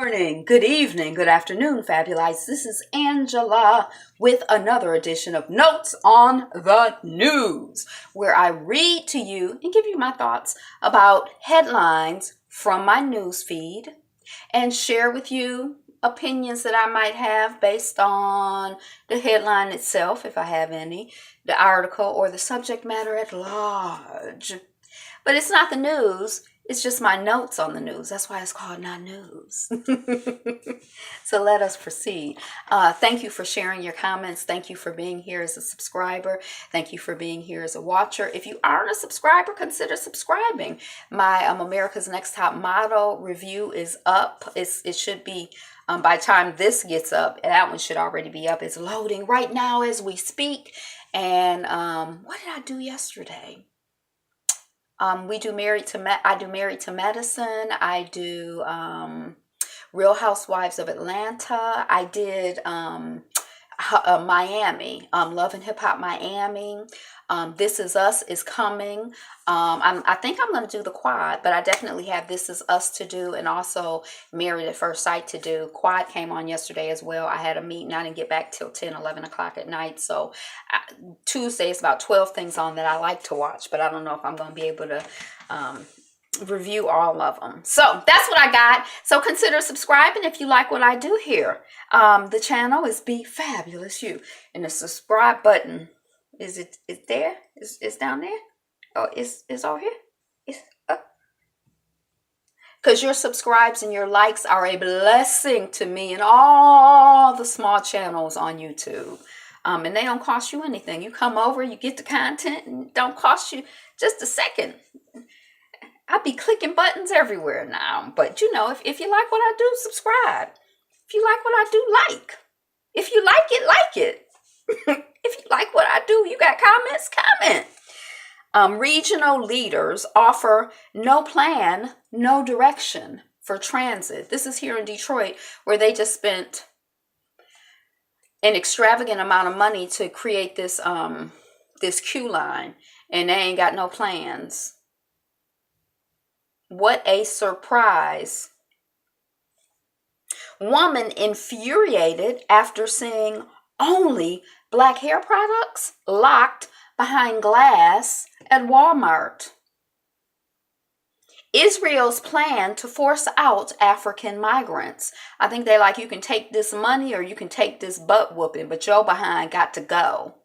Morning, good evening, good afternoon, Fabulites. This is Angela with another edition of Notes on the News, where I read to you and give you my thoughts about headlines from my news feed and share with you opinions that I might have based on the headline itself, if I have any, the article, or the subject matter at large. But it's not the news. It's just my notes on the news. That's why it's called Not News. So let us proceed. Thank you for sharing your comments. Thank you for being here as a subscriber. Thank you for being here as a watcher. If you aren't a subscriber, consider subscribing. My America's Next Top Model review is up. It should be, by the time this gets up, that one should already be up. It's loading right now as we speak. And what did I do yesterday? I do Married to Medicine. I do Real Housewives of Atlanta. I did Miami, Love and Hip Hop Miami. This Is Us is coming. I think I'm going to do the quad, but I definitely have This Is Us to do and also Married at First Sight to do. Quad came on yesterday as well. I had a meeting. I didn't get back till 10, 11 o'clock at night. So Tuesday is about 12 things on that I like to watch, but I don't know if I'm going to be able to review all of them. So that's what I got. So consider subscribing if you like what I do here. The channel is Be Fabulous You, and the subscribe button is there? It's down there. Oh, it's over here. It's up. Because your subscribes and your likes are a blessing to me and all the small channels on YouTube. And they don't cost you anything. You come over, you get the content, and it don't cost you just a second. I be clicking buttons everywhere now. But you know, if you like what I do, subscribe. If you like what I do, like. If you like it. If you like what I do, you got comments, comment. Regional leaders offer no plan, no direction for transit. This is here in Detroit, where they just spent an extravagant amount of money to create this queue line, and they ain't got no plans. What a surprise. Woman infuriated after seeing only black hair products locked behind glass at Walmart. Israel's plan to force out African migrants. I think they like, you can take this money or you can take this butt whooping, but your behind got to go.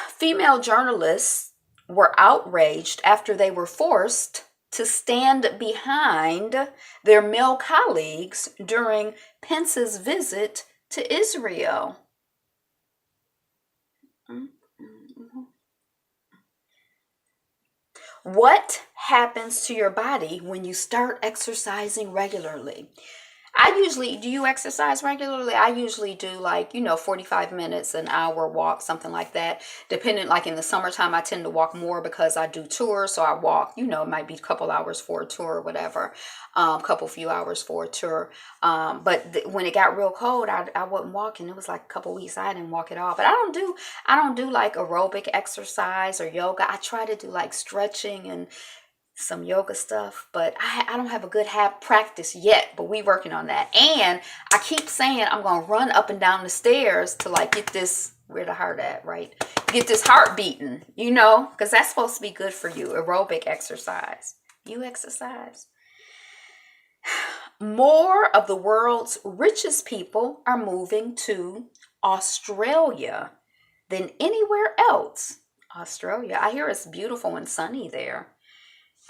Female journalists were outraged after they were forced to stand behind their male colleagues during Pence's visit to Israel. What happens to your body when you start exercising regularly? Do you exercise regularly? I usually do 45 minutes, an hour walk, something like that. Depending, like in the summertime, I tend to walk more because I do tours. So I walk, it might be a couple hours for a tour or whatever, few hours for a tour. But when it got real cold, I wasn't walking. It was like a couple weeks I didn't walk at all. But I don't do like aerobic exercise or yoga. I try to do like stretching and some yoga stuff, but I don't have a good practice yet, but we working on that. And I keep saying I'm going to run up and down the stairs to get this, where the heart at, right? Get this heart beating, because that's supposed to be good for you. Aerobic exercise. You exercise. More of the world's richest people are moving to Australia than anywhere else. Australia. I hear it's beautiful and sunny there.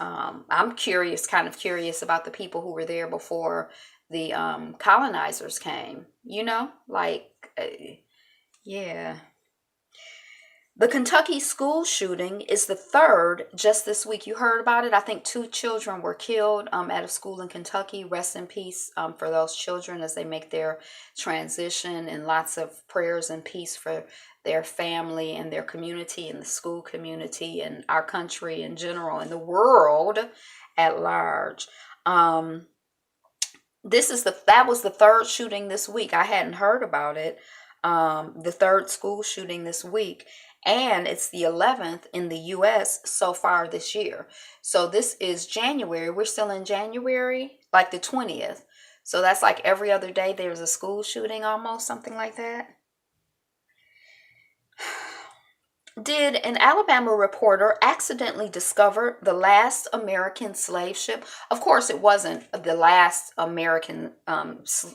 I'm kind of curious about the people who were there before the colonizers came, yeah. The Kentucky school shooting is the third just this week. You heard about it. I think 2 children were killed at a school in Kentucky. Rest in peace for those children as they make their transition, and lots of prayers and peace for their family and their community and the school community and our country in general and the world at large. That was the third shooting this week. I hadn't heard about it. The third school shooting this week. And it's the 11th in the U.S. so far this year. So this is January. We're still in January like the 20th. So that's like every other day there's a school shooting, almost, something like that. Did an Alabama reporter accidentally discover the last American slave ship? Of course, it wasn't the last American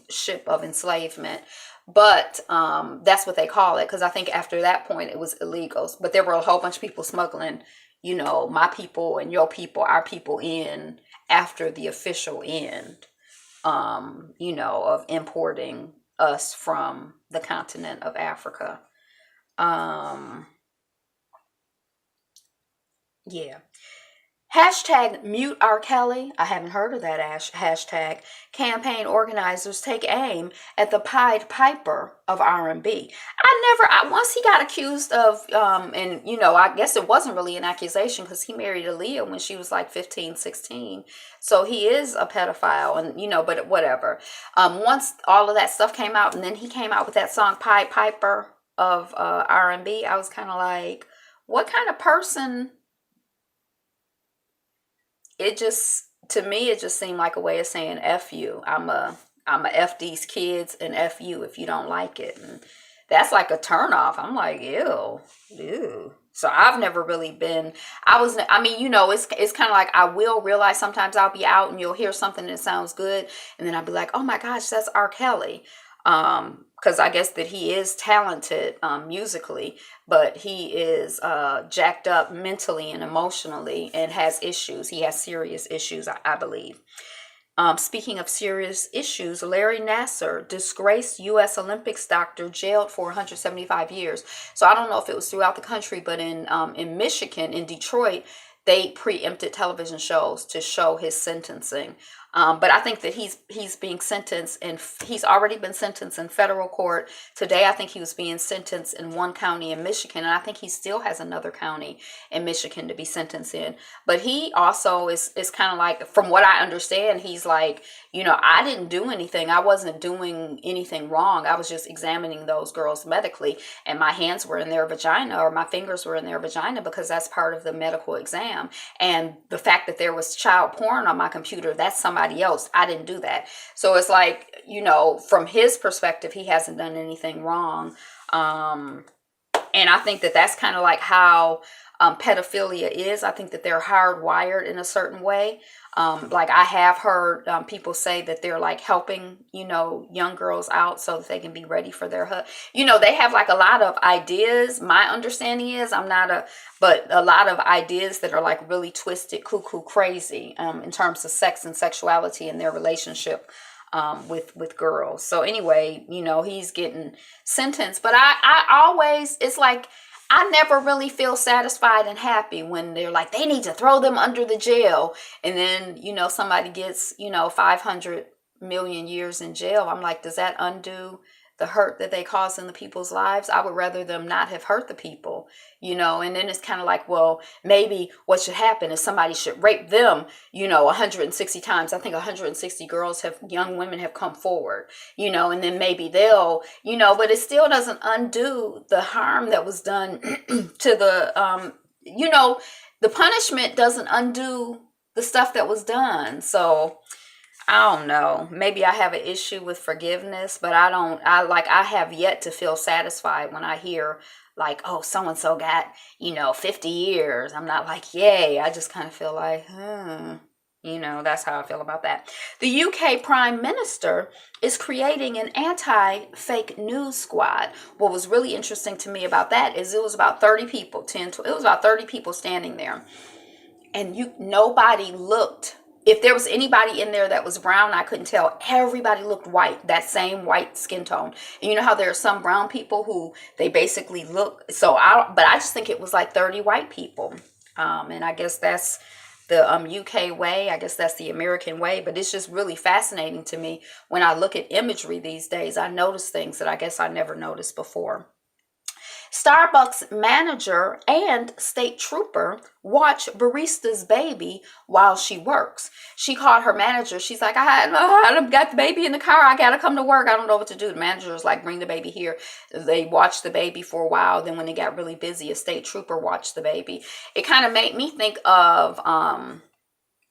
ship of enslavement, but that's what they call it, because I think after that point it was illegal. But there were a whole bunch of people smuggling, my people and your people, our people in after the official end, of importing us from the continent of Africa. Yeah. Hashtag mute R. Kelly. I haven't heard of that hashtag. Campaign organizers take aim at the Pied Piper of R&B. Once he got accused of, and I guess it wasn't really an accusation because he married Aaliyah when she was like 15, 16. So he is a pedophile and, but whatever. Once all of that stuff came out and then he came out with that song Pied Piper of R&B, I was kind of like, what kind of person... To me, it just seemed like a way of saying F you. I'm a F these kids and F you if you don't like it. And that's like a turnoff. I'm like, ew. So I've never really been, it's kind of like I will realize sometimes I'll be out and you'll hear something that sounds good. And then I'll be like, oh my gosh, that's R. Kelly. Because I guess that he is talented musically, but he is jacked up mentally and emotionally and has issues. He has serious issues, I believe. Speaking of serious issues, Larry Nassar, disgraced U.S. Olympics doctor, jailed for 175 years. So I don't know if it was throughout the country, but in Michigan, in Detroit, they preempted television shows to show his sentencing. But I think that he's being sentenced, and he's already been sentenced in federal court. Today, I think he was being sentenced in one county in Michigan, and I think he still has another county in Michigan to be sentenced in. But he also is kind of like, from what I understand, he's like, I didn't do anything. I wasn't doing anything wrong. I was just examining those girls medically, and my hands were in their vagina, or my fingers were in their vagina, because that's part of the medical exam. And the fact that there was child porn on my computer, that's somebody else. I didn't do that. So it's like, from his perspective, he hasn't done anything wrong. And I think that that's kind of like how pedophilia is. I think that they're hardwired in a certain way. Like I have heard people say that they're like helping, young girls out so that they can be ready for their they have like a lot of ideas. My understanding is but a lot of ideas that are like really twisted, cuckoo, crazy in terms of sex and sexuality in their relationship with girls. So anyway, he's getting sentenced, but I always, it's like, I never really feel satisfied and happy when they're like, they need to throw them under the jail. And then, somebody gets, 500 million years in jail. I'm like, does that undo the hurt that they cause in the people's lives? I would rather them not have hurt the people, and then it's kind of like, well, maybe what should happen is somebody should rape them, 160 times. I think 160 young women have come forward, and then maybe they'll, but it still doesn't undo the harm that was done to the, the punishment doesn't undo the stuff that was done. So I don't know. Maybe I have an issue with forgiveness, but I have yet to feel satisfied when I hear like, oh, so-and-so got, 50 years. I'm not like, yay. I just kind of feel like, that's how I feel about that. The UK Prime Minister is creating an anti-fake news squad. What was really interesting to me about that is it was about 30 people, it was about 30 people standing there. And nobody looked. If there was anybody in there that was brown, I couldn't tell. Everybody looked white, that same white skin tone. And you know how there are some brown people who they basically look. But I just think it was like 30 white people. And I guess that's the UK way. I guess that's the American way. But it's just really fascinating to me when I look at imagery these days. I notice things that I guess I never noticed before. Starbucks manager and state trooper watch barista's baby while she works. She called her manager. She's like, I got the baby in the car. I got to come to work. I don't know what to do. The manager was like, bring the baby here. They watched the baby for a while. Then when they got really busy, a state trooper watched the baby. It kind of made me think of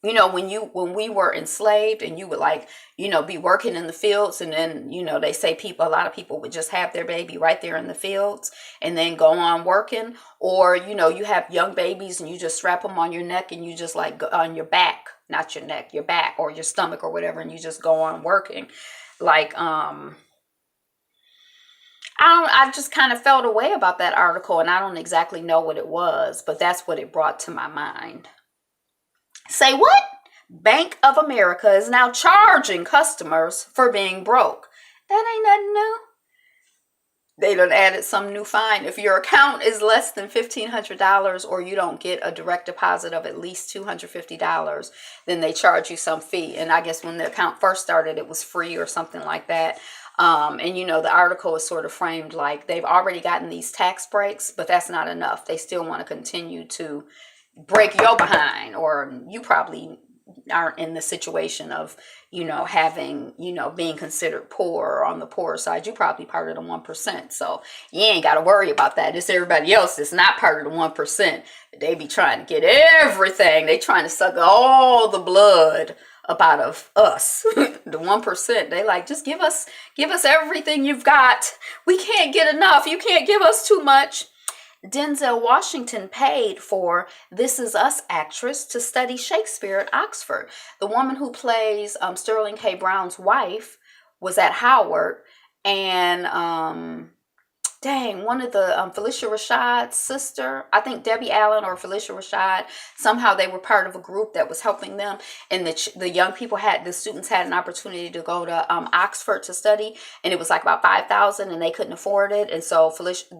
when we were enslaved and you would like, be working in the fields, and then, they say a lot of people would just have their baby right there in the fields and then go on working. Or, you have young babies and you just strap them on your neck and you just like go on your back, not your neck, your back or your stomach or whatever, and you just go on working. Like, I just kind of felt a way about that article, and I don't exactly know what it was, but that's what it brought to my mind. Say what? Bank of America is now charging customers for being broke. That ain't nothing new. They done added some new fine. If your account is less than $1,500 or you don't get a direct deposit of at least $250, then they charge you some fee. And I guess when the account first started, it was free or something like that. And the article is sort of framed like they've already gotten these tax breaks, but that's not enough. They still want to continue to break your behind, or you probably aren't in the situation of, having, being considered poor or on the poorer side. You probably part of the 1%. So you ain't got to worry about that. It's everybody else that's not part of the 1%. They be trying to get everything. They trying to suck all the blood up out of us. The 1%, they like, just give us everything you've got. We can't get enough. You can't give us too much. Denzel Washington paid for This Is Us actress to study Shakespeare at Oxford. The woman who plays Sterling K. Brown's wife was at Howard, and one of the Felicia Rashad's sister, I think Debbie Allen or Felicia Rashad, somehow they were part of a group that was helping them, and the students had an opportunity to go to Oxford to study, and it was like about $5,000, and they couldn't afford it, and so Felicia,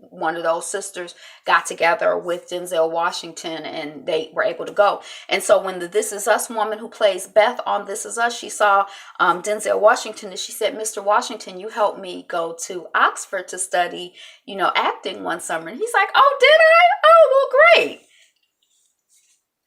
one of those sisters, got together with Denzel Washington, and they were able to go. And so when the This Is Us woman who plays Beth on This Is Us, she saw Denzel Washington, and she said, "Mr. Washington, you helped me go to Oxford to study, acting one summer." And he's like, "Oh, did I? Oh, well, great."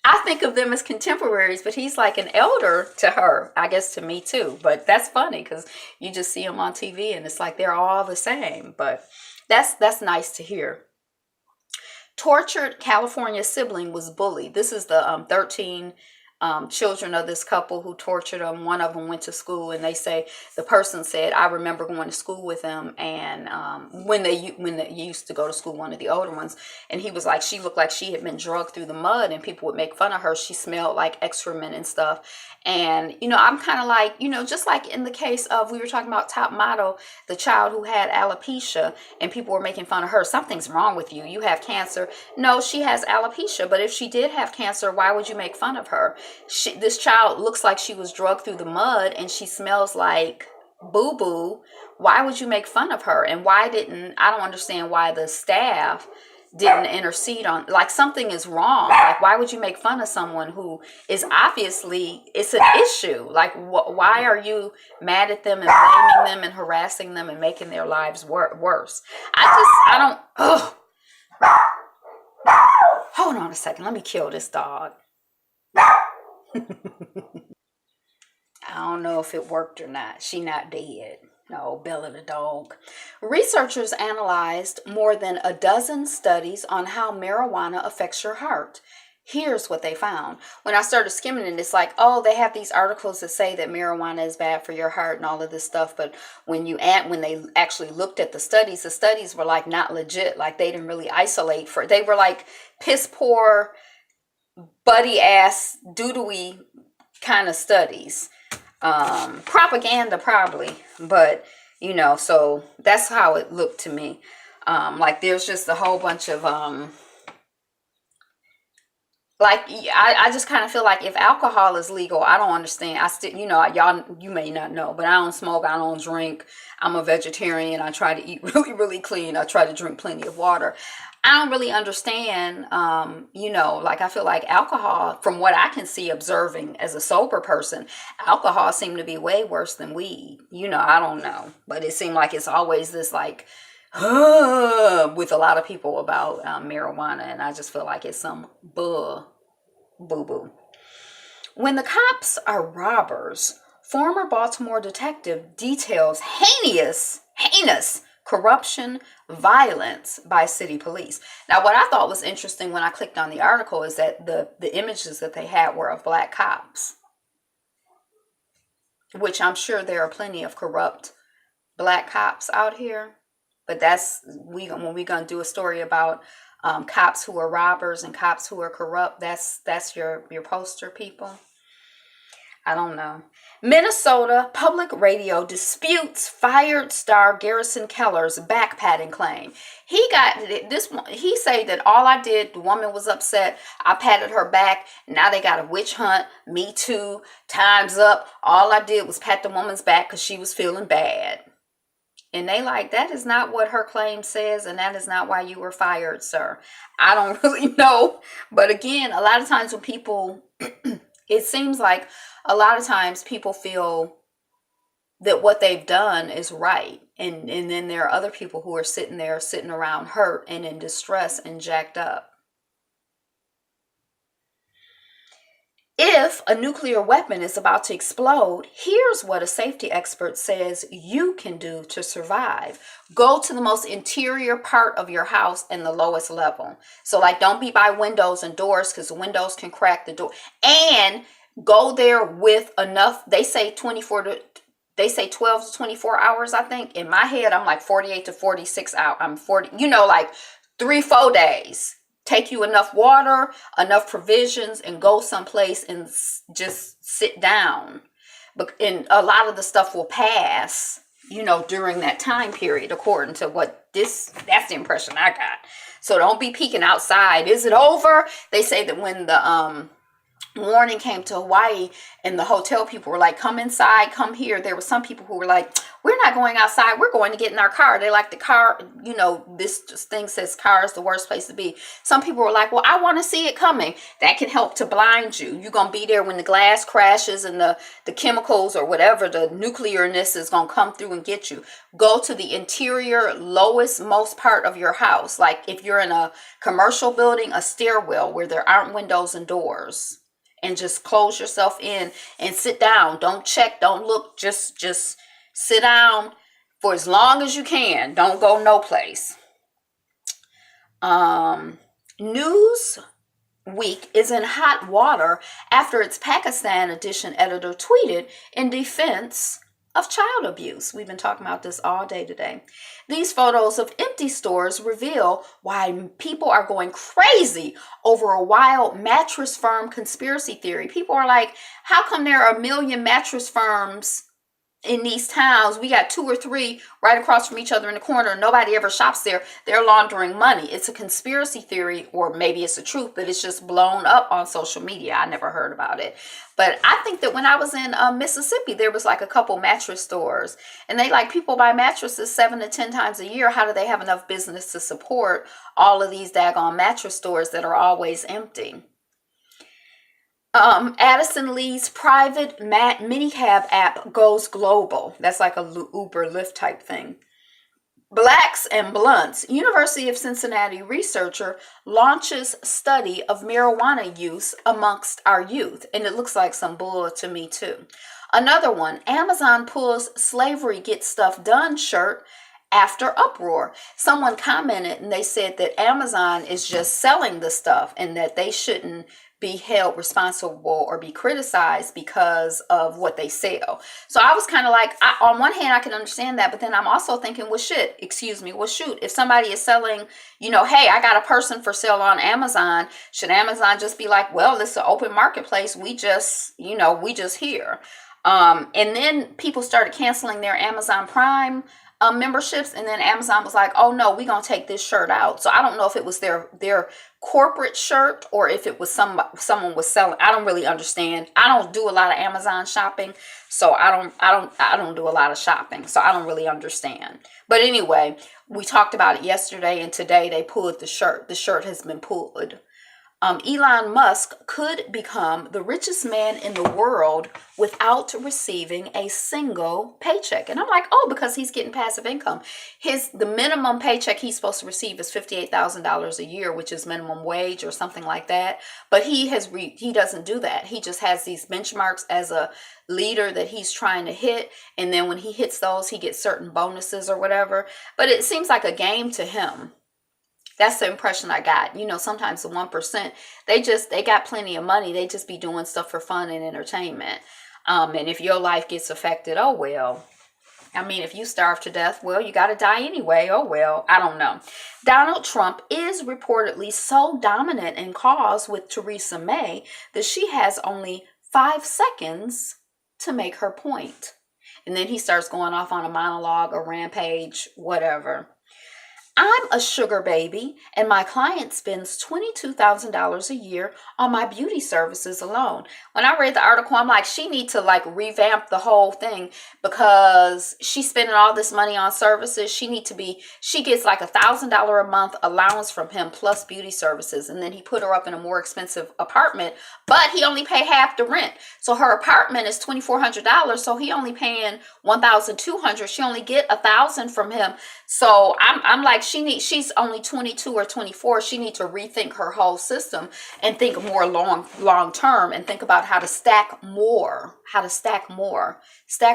I think of them as contemporaries, but he's like an elder to her, I guess to me too. But that's funny because you just see him on TV and it's like they're all the same. But that's nice to hear. Tortured California sibling was bullied. This is the 13 children of this couple who tortured them. One of them went to school, and they say the person said, "I remember going to school with them." And when they used to go to school, one of the older ones, and he was like, she looked like she had been drugged through the mud, and people would make fun of her. She smelled like excrement and stuff. And I'm kind of like, just like in the case of, we were talking about Top Model, the child who had alopecia, and people were making fun of her. Something's wrong with you. You have cancer. No, she has alopecia. But if she did have cancer, why would you make fun of her? This child looks like she was drugged through the mud, and she smells like boo-boo. Why would you make fun of her? And I don't understand why the staff didn't intercede on, like, something is wrong. Like, why would you make fun of someone who is obviously, it's an issue? Like, why are you mad at them and blaming them and harassing them and making their lives worse? Hold on a second. Let me kill this dog. I don't know if it worked or not. She not dead. No, Bella the dog. Researchers analyzed more than a dozen studies on how marijuana affects your heart. Here's what they found. When I started skimming it, it's like, oh, they have these articles that say that marijuana is bad for your heart and all of this stuff. But when they actually looked at the studies were like not legit. Like they didn't really isolate they were like piss poor, buddy ass, doodoo-y kind of studies. Propaganda probably, but so that's how it looked to me. Like there's just a whole bunch of I just kind of feel like if alcohol is legal, I don't understand. I still, y'all, you may not know, but I don't smoke, I don't drink, I'm a vegetarian, I try to eat really, really clean, I try to drink plenty of water. I don't really understand, like I feel like alcohol, from what I can see observing as a sober person, alcohol seemed to be way worse than weed. I don't know, but it seemed like it's always this like, with a lot of people about marijuana, and I just feel like it's some boo-boo. When the cops are robbers, former Baltimore detective details heinous corruption, violence by city police. Now, what I thought was interesting when I clicked on the article is that the images that they had were of black cops, which I'm sure there are plenty of corrupt black cops out here. But that's when we're gonna do a story about cops who are robbers and cops who are corrupt. That's your poster, people. I don't know. Minnesota Public Radio disputes fired star Garrison Keller's back patting claim. He got this. He said that all I did, the woman was upset. I patted her back. Now they got a witch hunt. Me too. Time's up. All I did was pat the woman's back because she was feeling bad. And they like, that is not what her claim says, and that is not why you were fired, sir. I don't really know. But again, a lot of times when people, it seems like a lot of times people feel that what they've done is right. And then there are other people who are sitting around hurt and in distress and jacked up. If a nuclear weapon is about to explode, here's what a safety expert says you can do to survive. Go to the most interior part of your house and the lowest level. So like, don't be by windows and doors because the windows can crack the door. And go there with enough, they say 12 to 24 hours, I think. In my head, I'm like 48 to 46 hours. I'm 40, like 3-4 days. Take you enough water, enough provisions, and go someplace and just sit down. And a lot of the stuff will pass, during that time period, according to that's the impression I got. So don't be peeking outside. Is it over? They say that when the warning came to Hawaii and the hotel people were like, come inside, come here. There were some people who were like, we're not going outside. We're going to get in our car. They like the car, this thing says car is the worst place to be. Some people were like, well, I want to see it coming. That can help to blind you. You're going to be there when the glass crashes and the chemicals or whatever, the nuclearness is going to come through and get you. Go to the interior, lowest, most part of your house. Like if you're in a commercial building, a stairwell where there aren't windows and doors. And just close yourself in and sit down. Don't check, don't look, just sit down for as long as you can. Don't go no place. Newsweek is in hot water after its Pakistan edition editor tweeted in defense of child abuse. We've been talking about this all day today. These photos of empty stores reveal why people are going crazy over a wild mattress firm conspiracy theory. People are like, how come there are 1 million mattress firms in these towns? We got 2 or 3 right across from each other in the corner. Nobody ever shops there. They're laundering money. It's a conspiracy theory, or maybe it's the truth, but it's just blown up on social media. I never heard about it. But I think that when I was in Mississippi, there was like a couple mattress stores, and people buy mattresses 7 to 10 times a year. How do they have enough business to support all of these daggone mattress stores that are always empty? Addison Lee's private minicab app goes global. That's like a Uber Lyft type thing. Blacks and Blunts. University of Cincinnati researcher launches study of marijuana use amongst our youth. And it looks like some bull to me too. Another one, Amazon pulls slavery gets stuff done shirt after uproar. Someone commented and they said that Amazon is just selling the stuff and that they shouldn't be held responsible or be criticized because of what they sell. So I was kind of like, on one hand, I can understand that, but then I'm also thinking, well, shoot, if somebody is selling, hey, I got a person for sale on Amazon, should Amazon just be like, well, this is an open marketplace, we just here. And then people started canceling their Amazon Prime memberships, and then Amazon was like, oh no, we're gonna take this shirt out. So I don't know if it was their corporate shirt or if it was someone was selling. I don't really understand. I don't do a lot of Amazon shopping, so I don't do a lot of shopping, so I don't really understand. But anyway, we talked about it yesterday, and today they pulled the shirt. The shirt has been pulled. Elon Musk could become the richest man in the world without receiving a single paycheck. And I'm like, oh, because he's getting passive income. The minimum paycheck he's supposed to receive is $58,000 a year, which is minimum wage or something like that. But he doesn't do that. He just has these benchmarks as a leader that he's trying to hit, and then when he hits those, he gets certain bonuses or whatever. But it seems like a game to him. That's the impression I got. Sometimes the 1%, they got plenty of money. They just be doing stuff for fun and entertainment. And if your life gets affected, oh well. I mean, if you starve to death, well, you got to die anyway. Oh well, I don't know. Donald Trump is reportedly so dominant in cause with Theresa May that she has only 5 seconds to make her point. And then he starts going off on a monologue, a rampage, whatever. I'm a sugar baby, and my client spends $22,000 a year on my beauty services alone. When I read the article, I'm like, she needs to revamp the whole thing, because she's spending all this money on services. She gets $1,000 a month allowance from him plus beauty services. And then he put her up in a more expensive apartment, but he only pay half the rent. So her apartment is $2,400. So he only paying $1,200. She only get $1,000 from him. So I'm like, she's only 22 or 24. She needs to rethink her whole system and think more long term, and think about how to stack more. Stack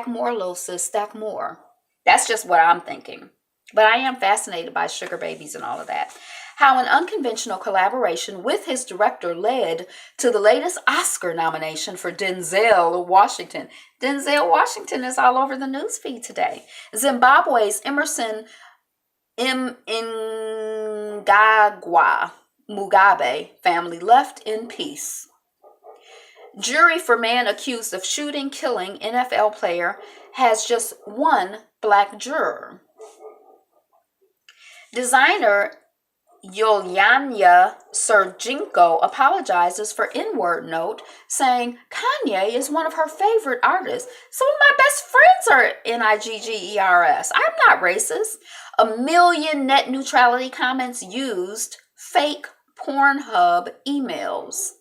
more, little sis, stack more. That's just what I'm thinking. But I am fascinated by sugar babies and all of that. How an unconventional collaboration with his director led to the latest Oscar nomination for Denzel Washington. Denzel Washington is all over the newsfeed today. Zimbabwe's Emerson Mnangagwa Mugabe family left in peace. Jury for man accused of shooting, killing NFL player has just one black juror. Designer Yuliana Serginko apologizes for N-word note, saying Kanye is one of her favorite artists. Some of my best friends are Niggers. I'm not racist. 1 million net neutrality comments used fake Pornhub emails.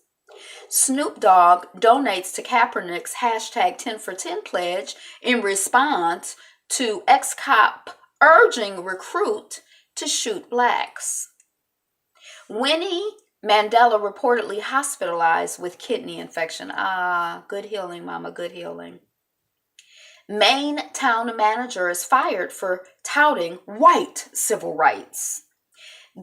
Snoop Dogg donates to Kaepernick's hashtag 10 for 10 pledge in response to ex-cop urging recruit to shoot blacks. Winnie Mandela reportedly hospitalized with kidney infection. Good healing, mama, good healing. Maine town manager is fired for touting white civil rights.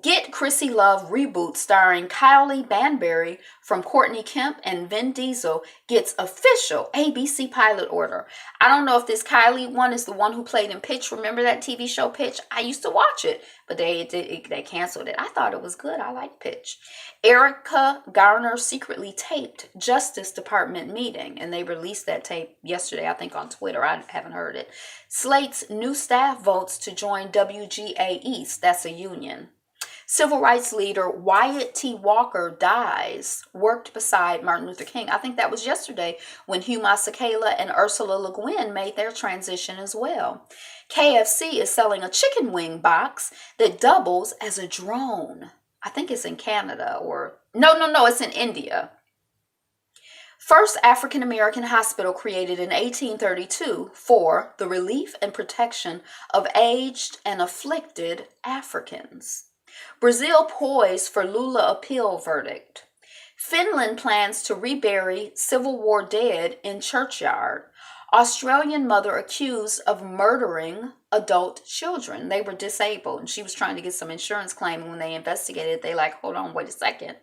Get Chrissy Love reboot starring Kylie Banbury from Courtney Kemp and Vin Diesel gets official ABC pilot order. I don't know if this Kylie one is the one who played in Pitch. Remember that TV show Pitch? I used to watch it, but they canceled it. I thought it was good. I like Pitch. Erica Garner secretly taped Justice Department meeting, and they released that tape yesterday, I think on Twitter. I haven't heard it. Slate's new staff votes to join WGA East. That's a union. Civil rights leader Wyatt T. Walker dies, worked beside Martin Luther King. I think that was yesterday when Hugh Masekela and Ursula Le Guin made their transition as well. KFC is selling a chicken wing box that doubles as a drone. I think it's in Canada no, it's in India. First African-American hospital created in 1832 for the relief and protection of aged and afflicted Africans. Brazil poised for Lula appeal verdict. Finland plans to rebury Civil War dead in churchyard. Australian mother accused of murdering adult children. They were disabled, and she was trying to get some insurance claim. When they investigated, they hold on, wait a second.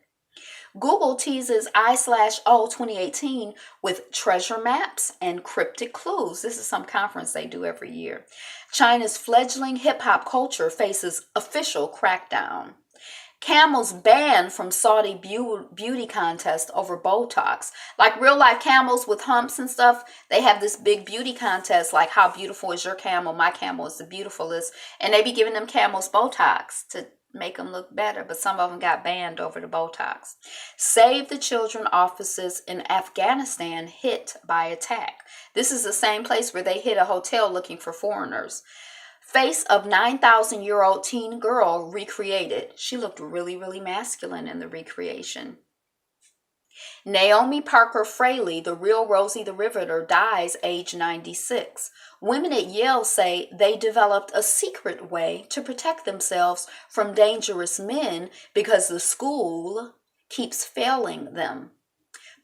Google teases I/O 2018 with treasure maps and cryptic clues. This is some conference they do every year. China's fledgling hip-hop culture faces official crackdown. Camels banned from Saudi beauty contest over Botox. Like real-life camels with humps and stuff, they have this big beauty contest, like how beautiful is your camel? My camel is the beautifulest. And they be giving them camels Botox to make them look better, but some of them got banned over the Botox. Save the Children offices in Afghanistan hit by attack. This is the same place where they hit a hotel looking for foreigners. Face of 9,000-year-old teen girl recreated. She looked really, really masculine in the recreation. Naomi Parker Fraley, the real Rosie the Riveter, dies age 96. Women at Yale say they developed a secret way to protect themselves from dangerous men because the school keeps failing them.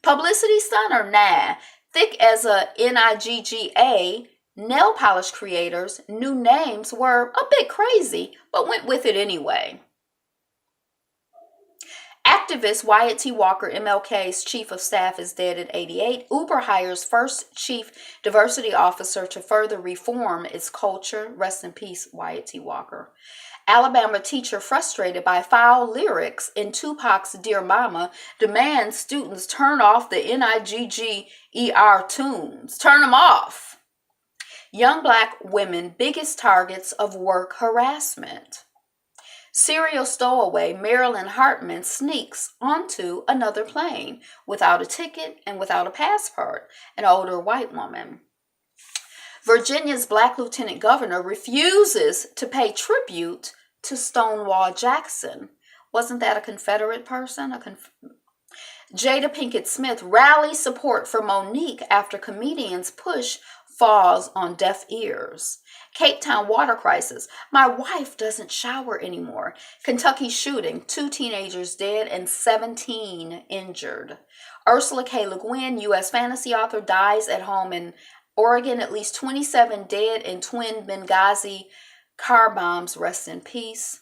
Publicity stunt or nah? Thick as a NIGGA, nail polish creators' new names were a bit crazy, but went with it anyway. Activist Wyatt T. Walker, MLK's chief of staff, is dead at 88. Uber hires first chief diversity officer to further reform its culture. Rest in peace, Wyatt T. Walker. Alabama teacher frustrated by foul lyrics in Tupac's Dear Mama demands students turn off the NIGGER tunes. Turn them off. Young black women biggest targets of work harassment. Serial stowaway Marilyn Hartman sneaks onto another plane without a ticket and without a passport, an older white woman. Virginia's black lieutenant governor refuses to pay tribute to Stonewall Jackson. Wasn't that a Confederate person? Jada Pinkett Smith rallies support for Monique after comedians push falls on deaf ears. Cape Town water crisis. My wife doesn't shower anymore. Kentucky shooting. 2 teenagers dead and 17 injured. Ursula K. Le Guin, U.S. fantasy author, dies at home in Oregon. At least 27 dead in twin Benghazi car bombs. Rest in peace.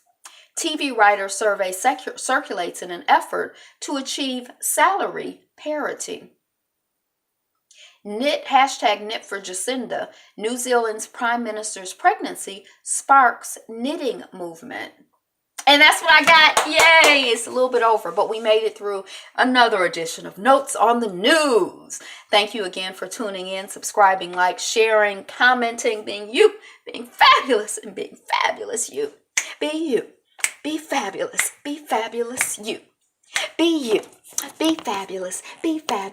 TV writer survey circulates in an effort to achieve salary parity. Knit for Jacinda. New Zealand's Prime Minister's pregnancy sparks knitting movement. And that's what I got. Yay! It's a little bit over, but we made it through another edition of Notes on the News. Thank you again for tuning in, subscribing, like, sharing, commenting, being you, being fabulous, and being fabulous you. Be you. Be fabulous. Be fabulous you. Be you. Be fabulous. Be fabulous.